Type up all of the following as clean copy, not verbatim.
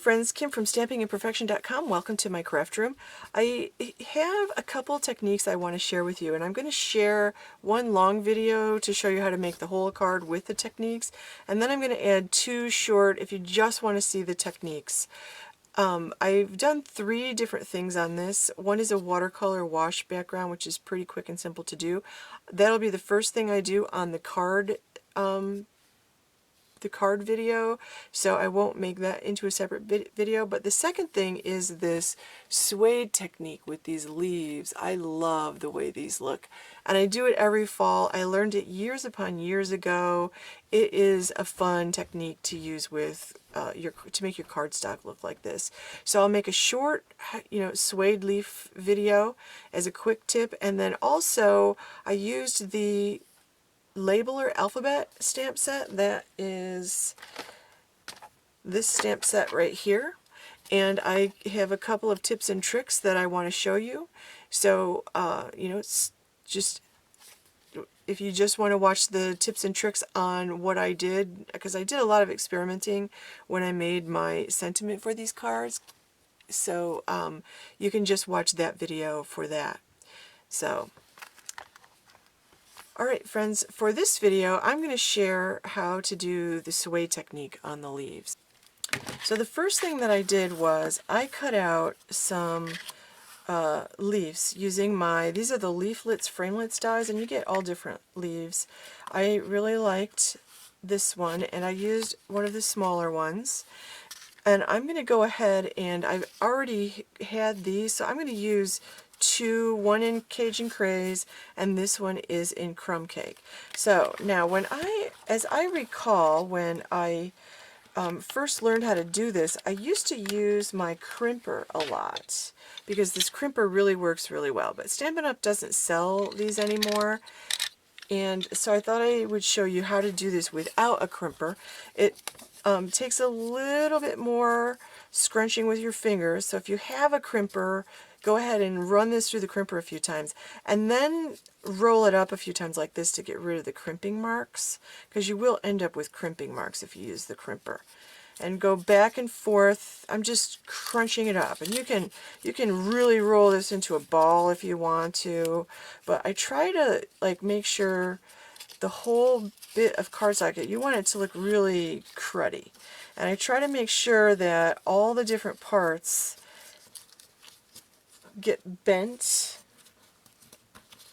friends, Kim from stampingimperfection.com. Welcome to my craft room. I have a couple techniques I want to share with you, and I'm going to share one long video to show you how to make the whole card with the techniques, and then I'm going to add two short if you just want to see the techniques. I've done 3 different things on this. One is a watercolor wash background, which is pretty quick and simple to do. That'll be the first thing I do on the card video, so I won't make that into a separate video. But the second thing is this suede technique with these leaves. I love the way these look, and I do it every fall. I learned it years upon years ago. It is a fun technique to use with to make your cardstock look like this. So I'll make a short, suede leaf video as a quick tip, and then also I used the Labeler alphabet stamp set. That is this stamp set right here, and I have a couple of tips and tricks that I want to show you. So it's just, if you just want to watch the tips and tricks on what I did, because I did a lot of experimenting when I made my sentiment for these cards, so you can just watch that video for that. So alright friends, for this video I'm going to share how to do the suede technique on the leaves. So the first thing that I did was I cut out some leaves using these are the leaflets framelits dies, and you get all different leaves. I really liked this one, and I used one of the smaller ones. And I'm going to go ahead, and I've already had these, so I'm going to use one in Cajun Craze, and this one is in Crumb Cake. So now as I recall, when I first learned how to do this, I used to use my crimper a lot, because this crimper really works really well. But Stampin' Up! Doesn't sell these anymore, and so I thought I would show you how to do this without a crimper. It takes a little bit more scrunching with your fingers, so if you have a crimper, go ahead and run this through the crimper a few times, and then roll it up a few times like this to get rid of the crimping marks, because you will end up with crimping marks if you use the crimper. And go back and forth. I'm just crunching it up, and you can really roll this into a ball if you want to, but I try to make sure the whole bit of cardstock, you want it to look really cruddy, and I try to make sure that all the different parts get bent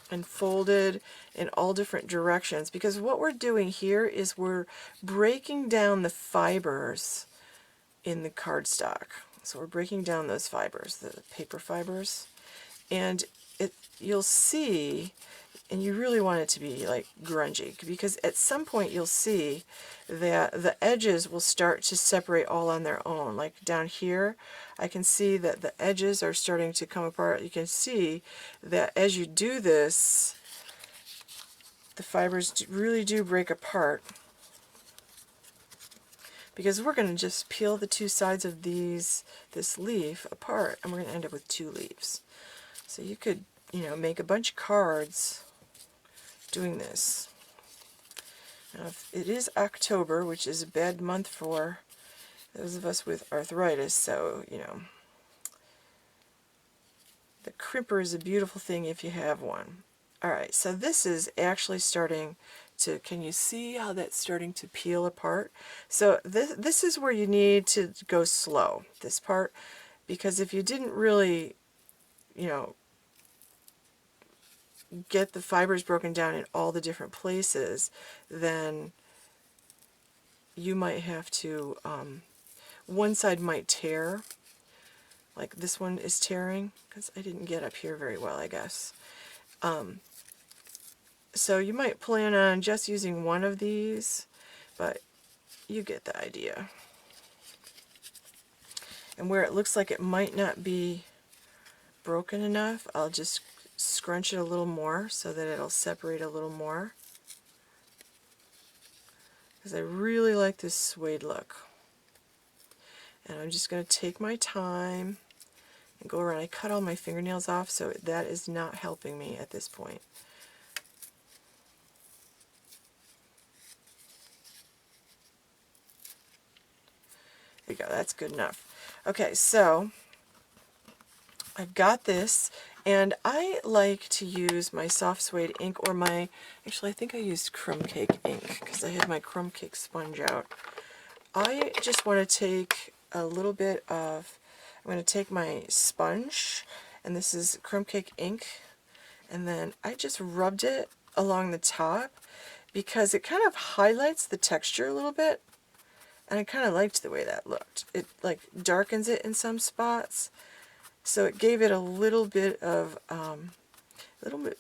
and folded in all different directions, because what we're doing here is we're breaking down the fibers in the cardstock. So we're breaking down those fibers, the paper fibers, and you'll see, and you really want it to be grungy, because at some point you'll see that the edges will start to separate all on their own. Like down here, I can see that the edges are starting to come apart. You can see that as you do this, the fibers really do break apart, because we're going to just peel the two sides of this leaf apart, and we're going to end up with 2 leaves. So you could, make a bunch of cards doing this. Now, it is October, which is a bad month for those of us with arthritis, so, the crimper is a beautiful thing if you have one. Alright, so this is actually starting to, can you see how that's starting to peel apart? So this is where you need to go slow, this part, because if you didn't really, get the fibers broken down in all the different places, then you might have to, one side might tear, like this one is tearing, because I didn't get up here very well, I guess. So you might plan on just using one of these, but you get the idea. And where it looks like it might not be broken enough, I'll just scrunch it a little more so that it'll separate a little more, because I really like this suede look. And I'm just going to take my time and go around. I cut all my fingernails off, so that is not helping me at this point. There you go, that's good enough. Okay, so I've got this, and I like to use my soft suede ink or my, actually I think I used crumb cake ink because I had my crumb cake sponge out. I just want to take a little bit of, I'm going to take my sponge, and this is crumb cake ink, and then I just rubbed it along the top because it kind of highlights the texture a little bit, and I kind of liked the way that looked. It like darkens it in some spots. So it gave it a little bit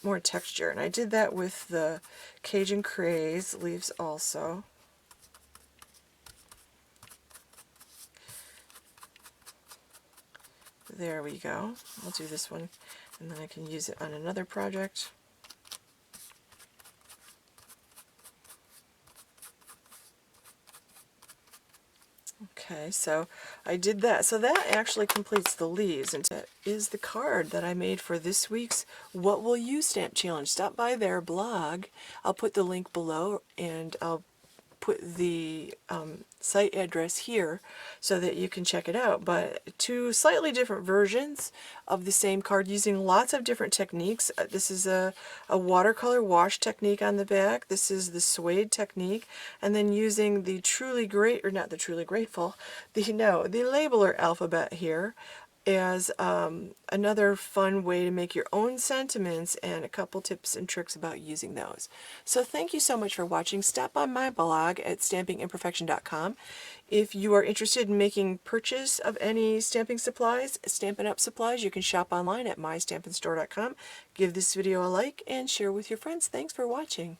more texture, and I did that with the Cajun Craze leaves also. There we go. I'll do this one, and then I can use it on another project. Okay, so I did that. So that actually completes the leaves, and that is the card that I made for this week's What Will You Stamp Challenge. Stop by their blog. I'll put the link below, and I'll put the site address here so that you can check it out. But two slightly different versions of the same card using lots of different techniques. This is a watercolor wash technique on the back. This is the suede technique, and then using the Truly Great, or not the Truly Grateful, the labeler alphabet here as another fun way to make your own sentiments, and a couple tips and tricks about using those. So thank you so much for watching. Stop by my blog at stampingimperfection.com if you are interested in making purchase of any stamping supplies, Stampin' Up! Supplies. You can shop online at mystampinstore.com. Give this video a like and share with your friends. Thanks for watching.